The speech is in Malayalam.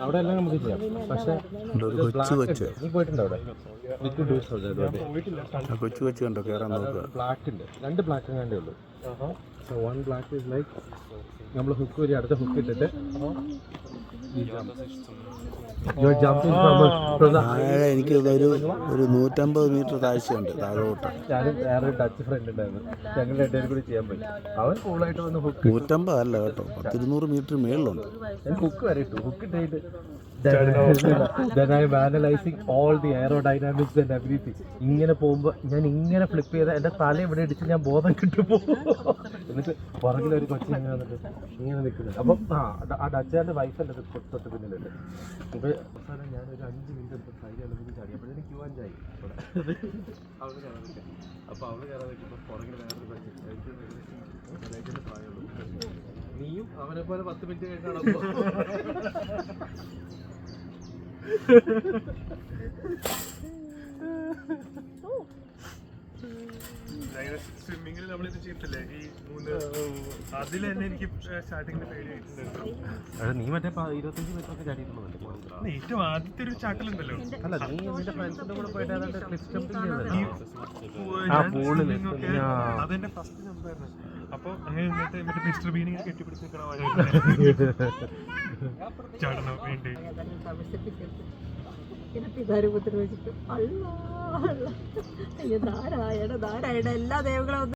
അവിടെ എല്ലാം നമുക്ക് ചെയ്യാം. പക്ഷേ നീ പോയിട്ടുണ്ടോ അവിടെ? കൊച്ചു കൊച്ചു കണ്ടോ കയറാൻ നോക്കുക. ബ്ലാക്ക് ഉണ്ട്, 2 ബ്ലാക്ക് കണ്ടേ ഉള്ളൂ. സോ 1 ബ്ലാക്ക് ഇസ് ലൈക്ക് നമ്മൾ ഹുക്ക് വഴി അടുത്ത ഹുക്ക് ഇട്ടിട്ട് എനിക്ക് ഒരു 150 മീറ്റർ താഴ്ചയുണ്ട് താഴോട്ട്. ഞാനും വേറൊരു ടച്ച് ഫ്രണ്ട് ഉണ്ടായിരുന്നു, ഞങ്ങൾ രണ്ടുപേരും കൂടി ചെയ്യാൻ പറ്റും. അവൻ കൂളായിട്ട് വന്ന് ഹുക്ക് 150 അല്ല കേട്ടോ, 100-200 മീറ്റർ മേളിലുണ്ട്. ഹുക്ക് വരെ ഇട്ടു, ഹുക്ക് ഇട്ടിട്ട് then I am analyzing all the aerodynamics and everything. ഇങ്ങനെ പോകുമ്പോൾ ഞാൻ ഇങ്ങനെ ഫ്ലിപ്പ് ചെയ്ത എൻ്റെ തല ഇവിടെ ഇടിച്ച് ഞാൻ ബോധം കിട്ടുമോ. എന്നിട്ട് പുറകിലൊരു കൊച്ചി ഇങ്ങനെ വന്നിട്ട് ഇങ്ങനെ നിൽക്കുന്നത്. അപ്പം ആ ഡച്ചാൻ്റെ വൈഫല്ലേ തൊട്ട് പിന്നിലുണ്ട്. അപ്പോൾ അവസാനം ഞാനൊരു 5 മിനിറ്റ് എടുത്ത് ഫ്ലൈ ചെയ്യുമ്പോൾ ചാടി, അപ്പോഴത്തേക്ക് ക്യൂ ആൻ ചായി അവൾ കയറാൻ നിൽക്കുക. അപ്പോൾ അവൾ കയറാൻ നിൽക്കുമ്പോൾ പുറകിൽ വേറൊരു കൊച്ചി എനിക്ക് പ്രായമുള്ളൂ. നീയും അവനെ പോലെ 10 മിനിറ്റ് കഴിഞ്ഞാണോ സ്വിമ്മിങ്ങിൽ നമ്മളിത് ചെയ്തില്ലേ ഈ 3 അതിൽ തന്നെ എനിക്ക് സ്റ്റാർട്ടിങ്ങിൽ പേടിയായിട്ടുണ്ടായിരുന്നു. നീ മറ്റേ 25 മീറ്റർ ഒക്കെ ചാടിയിട്ടുള്ളതല്ലേ ഏറ്റവും ആദ്യത്തെ ഒരു ചാട്ടലുണ്ടല്ലോ? അല്ല, നീ നിന്റെ ഫ്രണ്ട്സിന്റെ കൂടെ പോയിട്ട് ക്ലിഫ് ജമ്പിങ് അതെന്റെ ഫസ്റ്റ് ജമ്പായിരുന്നു. അപ്പൊ അങ്ങനെ എന്നിട്ട് മറ്റേ മിസ്റ്റർ ബീനെ കെട്ടിപ്പിടിച്ച് ചാടണം വേണ്ടി ഉപദ്രവിച്ചിട്ട് അല്ല ധാരായണ എല്ലാ ദൈവങ്ങളും